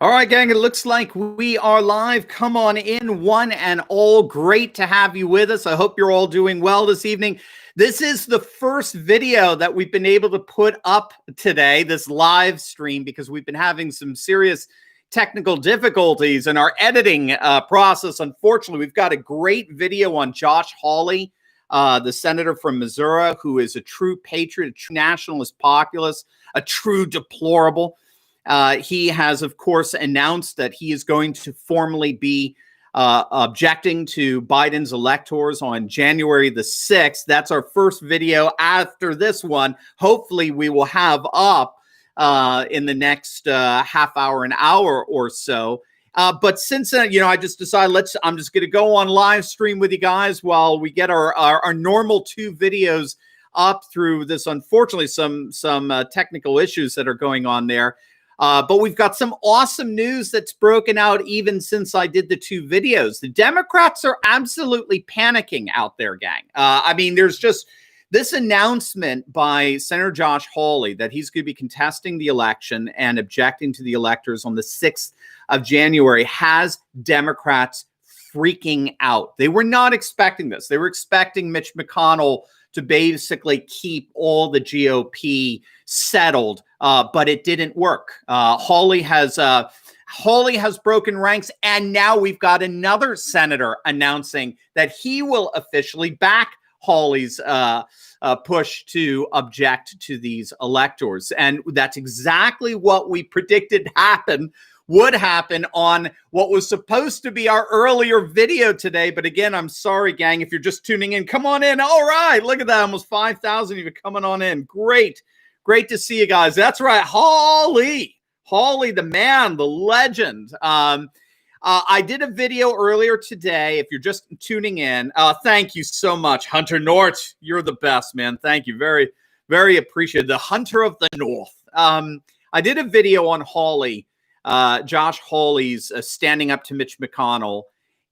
All right, gang, it looks like we are live. Come on in, one and all. Great to have you with us. I hope you're all doing well this evening. This is the first video that we've been able to put up today, this live stream, because we've been having some serious technical difficulties in our editing process. Unfortunately, we've got a great video on Josh Hawley, the senator from Missouri, who is a true patriot, a true nationalist populist, a true deplorable. He has, of course, announced that he is going to formally be objecting to Biden's electors on January the 6th. That's our first video. After this one, hopefully we will have up in the next half hour, an hour or so. But since then, I just decided I'm just going to go on live stream with you guys while we get our normal two videos up through this. Unfortunately, some technical issues that are going on there. But we've got some awesome news that's broken out even since I did the two videos. The Democrats are absolutely panicking out there, gang. There's just this announcement by Senator Josh Hawley that he's going to be contesting the election and objecting to the electors on the 6th of January has Democrats freaking out. They were not expecting this. They were expecting Mitch McConnell to basically keep all the GOP settled, but it didn't work. Hawley has broken ranks, and now we've got another senator announcing that he will officially back Hawley's push to object to these electors. And that's exactly what we predicted would happen on what was supposed to be our earlier video today. But again, I'm sorry, gang, if you're just tuning in, come on in. All right, look at that, almost 5,000 of you coming on in. Great to see you guys. That's right, Hawley, the man, the legend. I did a video earlier today. If you're just tuning in, thank you so much, Hunter North. You're the best, man. Thank you, very, very appreciated. The Hunter of the North. I did a video on Hawley. Josh Hawley's standing up to Mitch McConnell.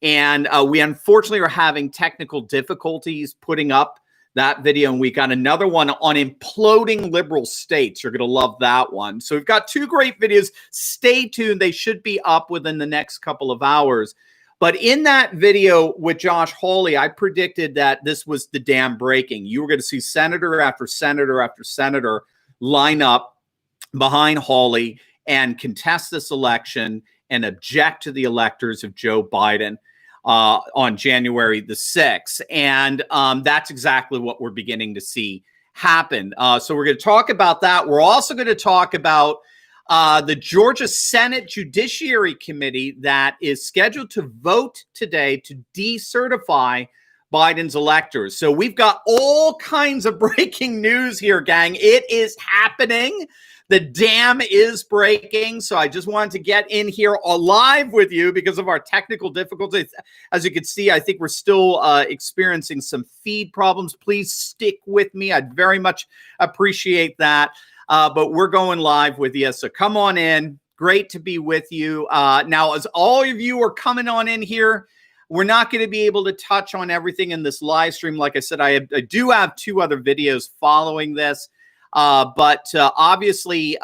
And we unfortunately are having technical difficulties putting up that video. And we got another one on imploding liberal states. You're going to love that one. So we've got two great videos. Stay tuned. They should be up within the next couple of hours. But in that video with Josh Hawley, I predicted that this was the dam breaking. You were going to see senator after senator after senator line up behind Hawley and contest this election and object to the electors of Joe Biden on January the 6th. And that's exactly what we're beginning to see happen. So we're going to talk about that. We're also going to talk about the Georgia Senate Judiciary Committee that is scheduled to vote today to decertify Biden's electors. So we've got all kinds of breaking news here, gang. It is happening. The dam is breaking. So I just wanted to get in here live with you because of our technical difficulties. As you can see, I think we're still experiencing some feed problems. Please stick with me. I'd very much appreciate that. But we're going live with you. So come on in. Great to be with you. Now, as all of you are coming on in here, we're not going to be able to touch on everything in this live stream. Like I said, I do have two other videos following this. But obviously,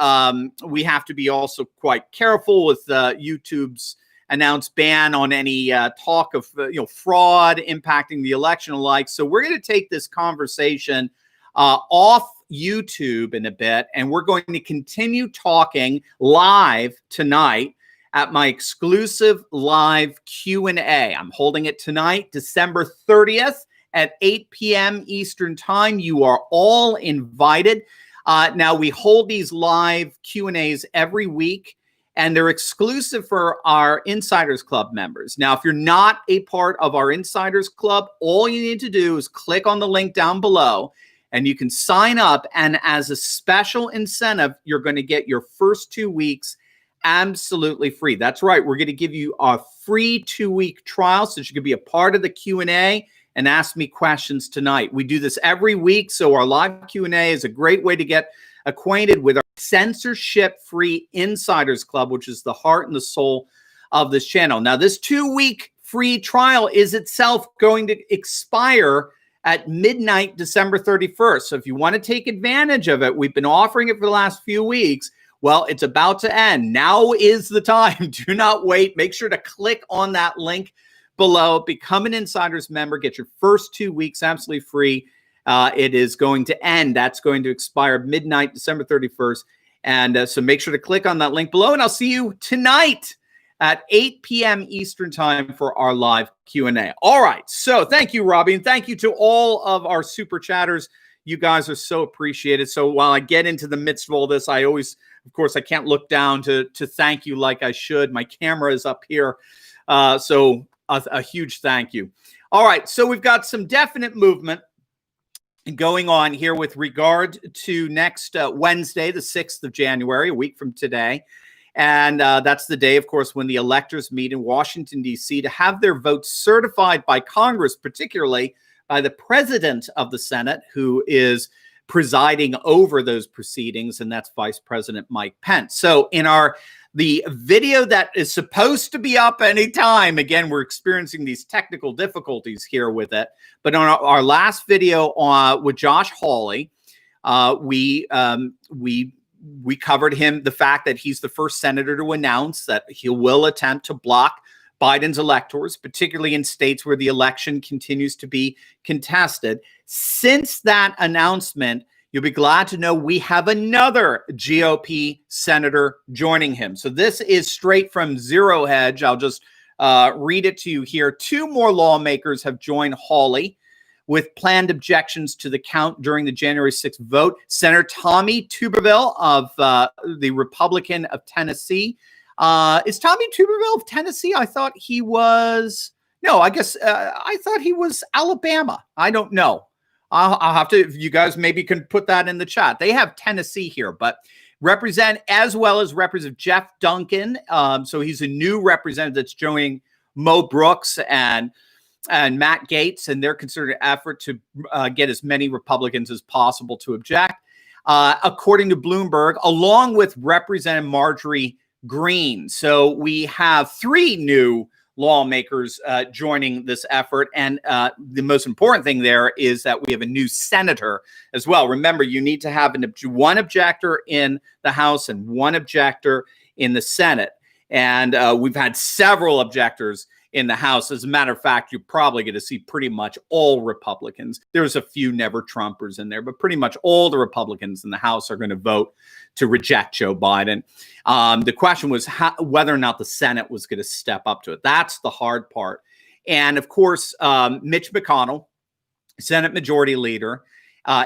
we have to be also quite careful with YouTube's announced ban on any talk of fraud impacting the election alike. So we're going to take this conversation off YouTube in a bit, and we're going to continue talking live tonight at my exclusive live Q&A. I'm holding it tonight, December 30th. At 8 p.m. Eastern Time. You are all invited. Now, we hold these live Q&As every week, and they're exclusive for our Insiders Club members. Now, if you're not a part of our Insiders Club, all you need to do is click on the link down below, and you can sign up. And as a special incentive, you're going to get your first 2 weeks absolutely free. That's right. We're going to give you a free 2-week trial so that you can be a part of the Q&A and ask me questions tonight. We do this every week, so our live Q&A is a great way to get acquainted with our censorship-free Insiders Club, which is the heart and the soul of this channel. Now, this 2-week free trial is itself going to expire at midnight, December 31st. So if you want to take advantage of it, we've been offering it for the last few weeks. Well, it's about to end. Now is the time. Do not wait. Make sure to click on that link below. Become an Insiders member. Get your first 2 weeks absolutely free. It is going to end. That's going to expire midnight, December 31st. And so make sure to click on that link below. And I'll see you tonight at 8 p.m. Eastern time for our live Q&A. All right. So thank you, Robbie. And thank you to all of our super chatters. You guys are so appreciated. So while I get into the midst of all this, I always, of course, I can't look down to thank you like I should. My camera is up here. So a huge thank you. All right. So we've got some definite movement going on here with regard to next Wednesday, the 6th of January, a week from today. And that's the day, of course, when the electors meet in Washington, D.C. to have their votes certified by Congress, particularly by the president of the Senate, who is presiding over those proceedings, and that's Vice President Mike Pence. So in the video that is supposed to be up anytime, again, we're experiencing these technical difficulties here with it, but on our last video with Josh Hawley, we covered the fact that he's the first senator to announce that he will attempt to block Biden's electors, particularly in states where the election continues to be contested. Since that announcement, you'll be glad to know we have another GOP senator joining him. So this is straight from Zero Hedge. I'll just read it to you here. 2 more lawmakers have joined Hawley with planned objections to the count during the January 6th vote. Senator Tommy Tuberville of the Republican of Tennessee. Is Tommy Tuberville of Tennessee? I thought he was, no, I guess I thought he was Alabama. I don't know. I'll have to, if you guys maybe can put that in the chat. They have Tennessee here, but as well as Representative Jeff Duncan. So he's a new representative that's joining Mo Brooks and Matt Gaetz and their concerted effort to get as many Republicans as possible to object. According to Bloomberg, along with Representative Marjorie Greene. So we have 3 new lawmakers joining this effort. And the most important thing there is that we have a new senator as well. Remember, you need to have one objector in the House and one objector in the Senate. And we've had several objectors in the House. As a matter of fact, you're probably going to see pretty much all Republicans. There's a few never Trumpers in there, but pretty much all the Republicans in the House are going to vote to reject Joe Biden. The question was whether or not the Senate was going to step up to it. That's the hard part. And of course, Mitch McConnell, Senate Majority Leader,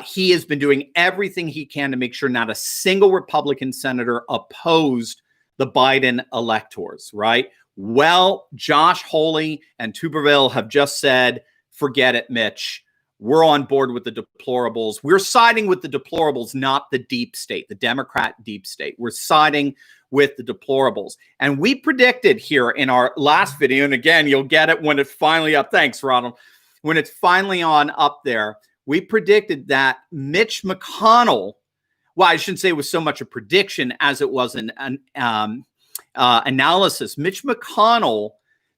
he has been doing everything he can to make sure not a single Republican senator opposed the Biden electors, right? Well, Josh Hawley and Tuberville have just said, forget it, Mitch. We're on board with the deplorables. We're siding with the deplorables, not the deep state, the Democrat deep state. We're siding with the deplorables. And we predicted here in our last video, and again, you'll get it when it's finally up. Thanks, Ronald. When it's finally on up there, we predicted that Mitch McConnell, well, I shouldn't say it was so much a prediction as it was an analysis. Mitch McConnell,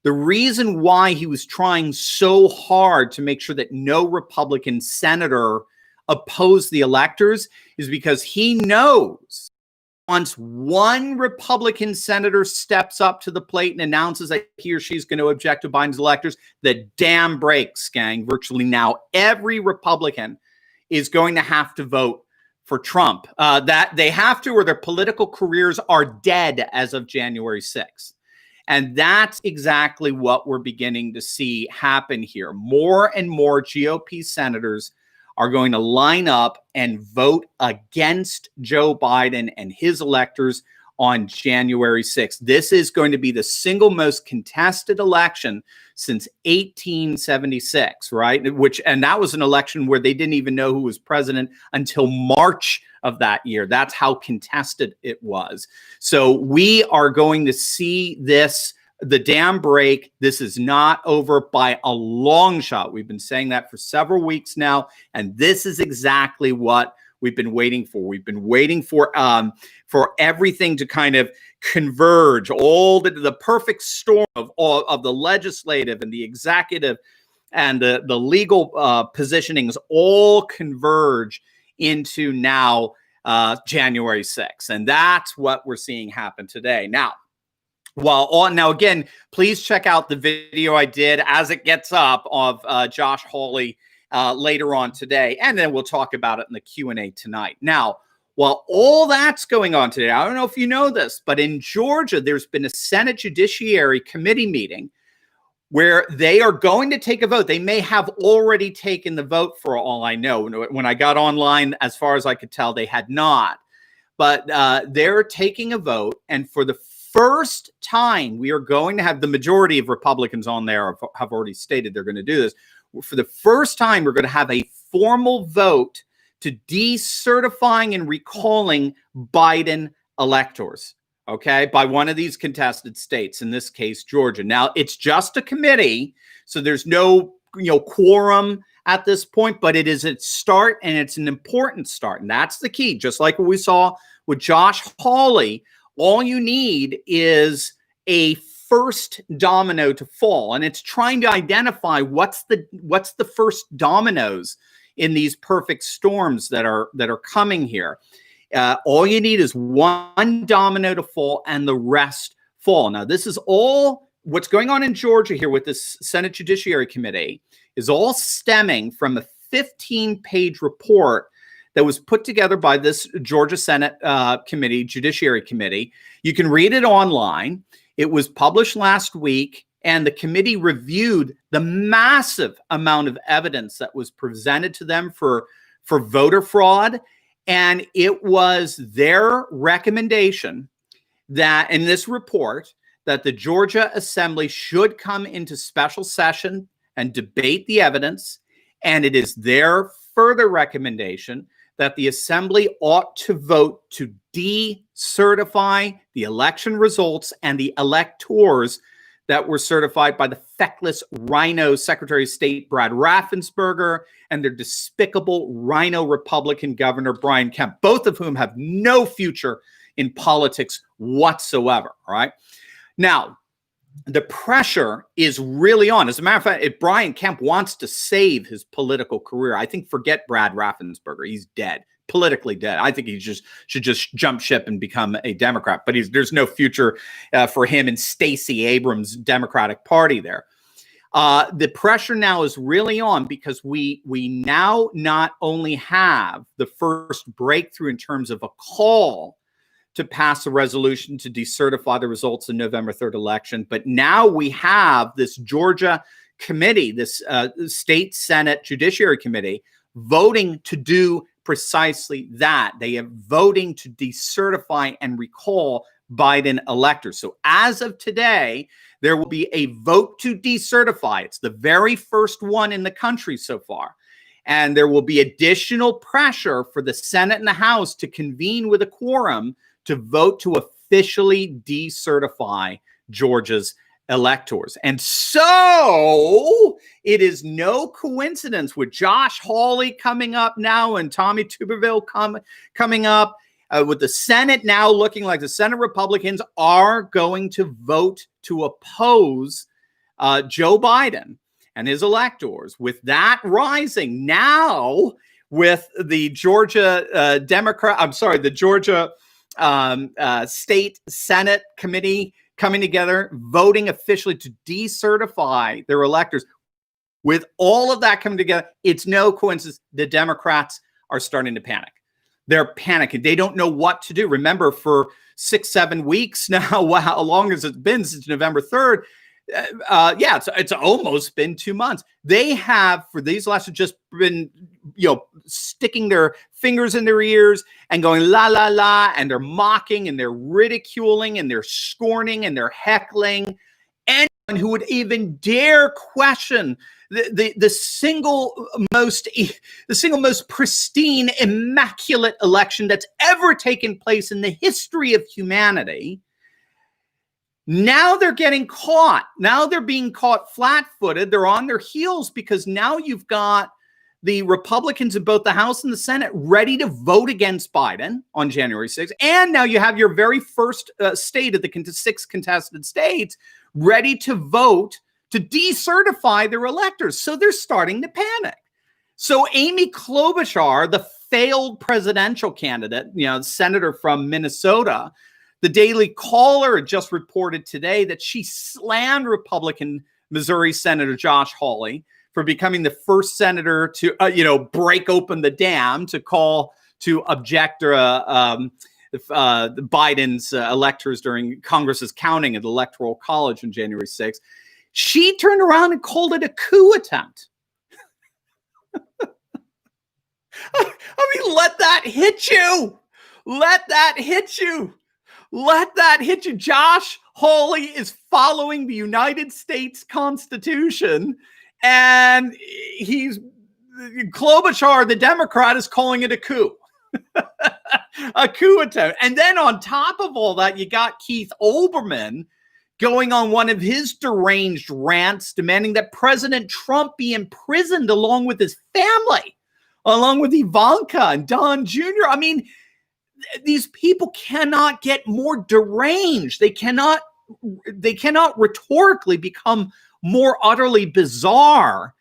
the reason why he was trying so hard to make sure that no Republican senator opposed the electors is because he knows once one Republican senator steps up to the plate and announces that he or she's going to object to Biden's electors, the dam breaks, gang. Virtually now every Republican is going to have to vote for Trump. That they have to, or their political careers are dead as of January 6th. And that's exactly what we're beginning to see happen here. More and more GOP senators are going to line up and vote against Joe Biden and his electors on January 6th. This is going to be the single most contested election since 1876, right? And that was an election where they didn't even know who was president until March of that year. That's how contested it was. So we are going to see the dam break. This is not over by a long shot. We've been saying that for several weeks now, and this is exactly what we've been waiting for. We've been waiting for everything to kind of converge, all the perfect storm of the legislative and the executive and the legal positionings all converge into now January 6th. And that's what we're seeing happen today. Now, again, please check out the video I did as it gets up of Josh Hawley later on today, and then we'll talk about it in the Q&A tonight. Now, while all that's going on today, I don't know if you know this, but in Georgia, there's been a Senate Judiciary Committee meeting where they are going to take a vote. They may have already taken the vote for all I know. When I got online, as far as I could tell, they had not. But they're taking a vote, and for the first time, we are going to have the majority of Republicans on there have already stated they're going to do this. For the first time, we're going to have a formal vote to decertifying and recalling Biden electors, okay, by one of these contested states, in this case, Georgia. Now, it's just a committee, so there's no quorum at this point, but it is a start, and it's an important start, and that's the key. Just like what we saw with Josh Hawley, all you need is a first domino to fall, and it's trying to identify what's the first dominoes in these perfect storms that are coming here. All you need is one domino to fall, and the rest fall. Now, this is all what's going on in Georgia here with this Senate Judiciary Committee is all stemming from a 15-page report that was put together by this Georgia Senate Judiciary Committee. You can read it online. It was published last week, and the committee reviewed the massive amount of evidence that was presented to them for voter fraud. And it was their recommendation that in this report that the Georgia Assembly should come into special session and debate the evidence. And it is their further recommendation that the Assembly ought to vote to decertify the election results and the electors that were certified by the feckless rhino Secretary of State Brad Raffensperger and their despicable rhino Republican Governor Brian Kemp, both of whom have no future in politics whatsoever. All right. Now, the pressure is really on. As a matter of fact, if Brian Kemp wants to save his political career, I think forget Brad Raffensperger. He's dead, politically dead. I think he should just jump ship and become a Democrat. But there's no future for him in Stacey Abrams' Democratic Party there. The pressure now is really on because we now not only have the first breakthrough in terms of a call to pass a resolution to decertify the results of November 3rd election. But now we have this Georgia committee, this state Senate Judiciary Committee, voting to do precisely that. They are voting to decertify and recall Biden electors. So as of today, there will be a vote to decertify. It's the very first one in the country so far. And there will be additional pressure for the Senate and the House to convene with a quorum to vote to officially decertify Georgia's electors. And so it is no coincidence with Josh Hawley coming up now and Tommy Tuberville coming up, with the Senate now looking like the Senate Republicans are going to vote to oppose Joe Biden and his electors. With that rising now, with the Georgia the Georgia State Senate Committee coming together, voting officially to decertify their electors. With all of that coming together, it's no coincidence the Democrats are starting to panic. They're panicking. They don't know what to do. Remember, for 6-7 weeks now, how long has it been since November 3rd? It's almost been 2 months. They have, for these last, just been, sticking their fingers in their ears and going la la la, and they're mocking and they're ridiculing and they're scorning and they're heckling anyone who would even dare question the single most pristine, immaculate election that's ever taken place in the history of humanity. Now they're getting caught. Now they're being caught flat-footed. They're on their heels because now you've got the Republicans in both the House and the Senate ready to vote against Biden on January 6th. And now you have your very first state of the 6 contested states ready to vote to decertify their electors. So they're starting to panic. So Amy Klobuchar, the failed presidential candidate, senator from Minnesota. The Daily Caller just reported today that she slammed Republican Missouri Senator Josh Hawley for becoming the first senator to, break open the dam to object Biden's electors during Congress's counting at the Electoral College on January 6th. She turned around and called it a coup attempt. I mean, let that hit you. Let that hit you. Let that hit you. Josh Hawley is following the United States Constitution, and Klobuchar, the Democrat, is calling it a coup. A coup attempt. And then on top of all that, you got Keith Olbermann going on one of his deranged rants demanding that President Trump be imprisoned along with his family, along with Ivanka and Don Jr. I mean, these people cannot get more deranged. They cannot rhetorically become more utterly bizarre.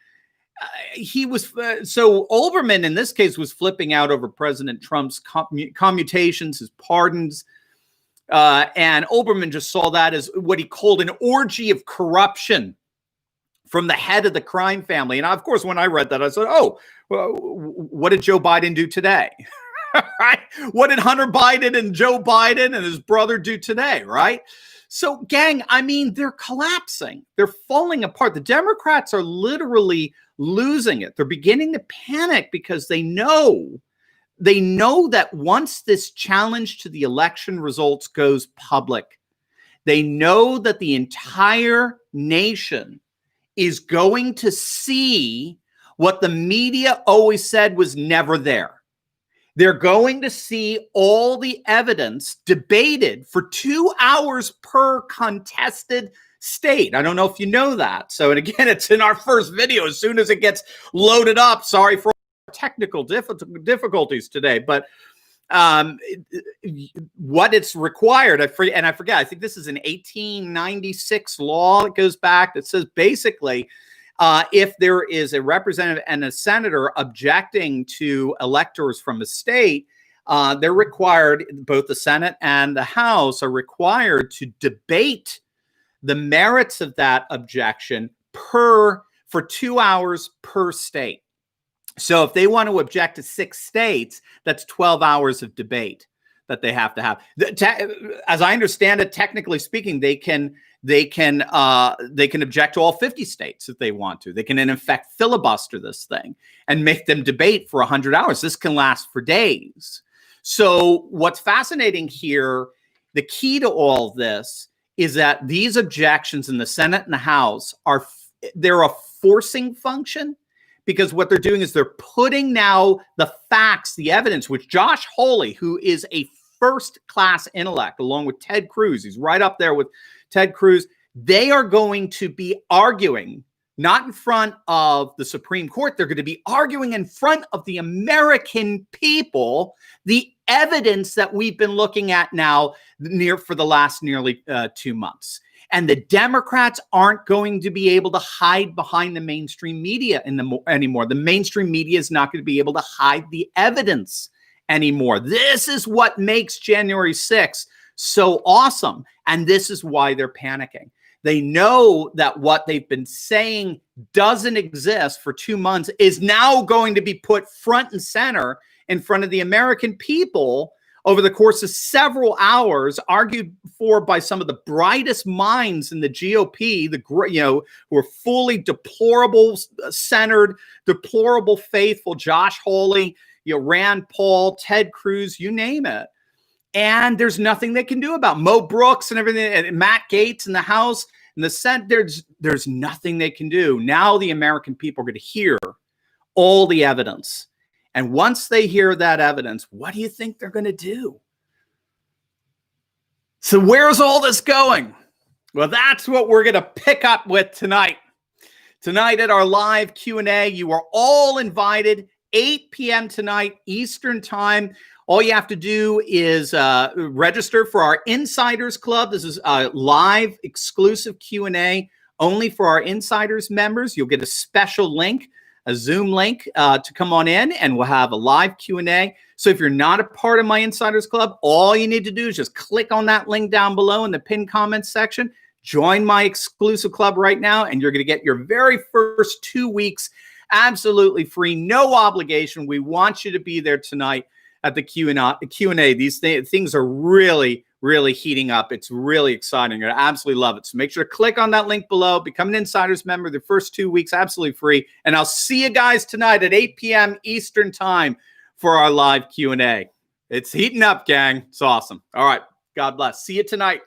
So Olbermann in this case was flipping out over President Trump's commutations, his pardons, and Olbermann just saw that as what he called an orgy of corruption from the head of the crime family. And of course, when I read that, I said, "Oh, well, what did Joe Biden do today?" Right? What did Hunter Biden and Joe Biden and his brother do today? Right? So, gang, I mean, they're collapsing. They're falling apart. The Democrats are literally losing it. They're beginning to panic because they know that once this challenge to the election results goes public, they know that the entire nation is going to see what the media always said was never there. They're going to see all the evidence debated for 2 hours per contested state. I don't know if you know that. So, and again, it's in our first video as soon as it gets loaded up. Sorry for technical difficulties today, but what it's required, I forget, I think this is an 1896 law that goes back that says basically, if there is a representative and a senator objecting to electors from a state, they're required, both the Senate and the House are required to debate the merits of that objection for 2 hours per state. So if they want to object to 6 states, that's 12 hours of debate that they have to have. As I understand it, technically speaking, they can object to all 50 states if they want to. They can, in effect, filibuster this thing and make them debate for 100 hours. This can last for days. So what's fascinating here, the key to all this is that these objections in the Senate and the House they're a forcing function, because what they're doing is they're putting now the facts, the evidence, which Josh Hawley, who is a first-class intellect, along with Ted Cruz, he's right up there with Ted Cruz, they are going to be arguing, not in front of the Supreme Court, they're going to be arguing in front of the American people, the evidence that we've been looking at now for the last nearly 2 months. And the Democrats aren't going to be able to hide behind the mainstream media anymore. The mainstream media is not going to be able to hide the evidence anymore. This is what makes January 6th so awesome. And this is why they're panicking. They know that what they've been saying doesn't exist for 2 months is now going to be put front and center in front of the American people over the course of several hours, argued for by some of the brightest minds in the GOP, who are fully deplorable centered, deplorable faithful, Josh Hawley, Rand Paul, Ted Cruz, you name it. And there's nothing they can do about Mo Brooks and everything, and Matt Gaetz in the House and the Senate. There's nothing they can do. Now the American people are going to hear all the evidence. And once they hear that evidence, what do you think they're going to do? So where's all this going? Well, that's what we're going to pick up with tonight. Tonight at our live Q&A, you are all invited, 8 p.m. tonight, Eastern Time. All you have to do is register for our Insiders Club. This is a live exclusive Q&A only for our Insiders members. You'll get a special link a Zoom link to come on in, and we'll have a live Q&A. So if you're not a part of my Insiders Club, all you need to do is just click on that link down below in the pinned comments section. Join my exclusive club right now, and you're going to get your very first 2 weeks absolutely free, no obligation. We want you to be there tonight at the Q&A. These things are really, really heating up. It's really exciting. You're going to absolutely love it. So make sure to click on that link below, become an Insiders member. The first 2 weeks absolutely free. And I'll see you guys tonight at 8 p.m. Eastern time for our live Q&A. It's heating up, gang. It's awesome. All right. God bless. See you tonight.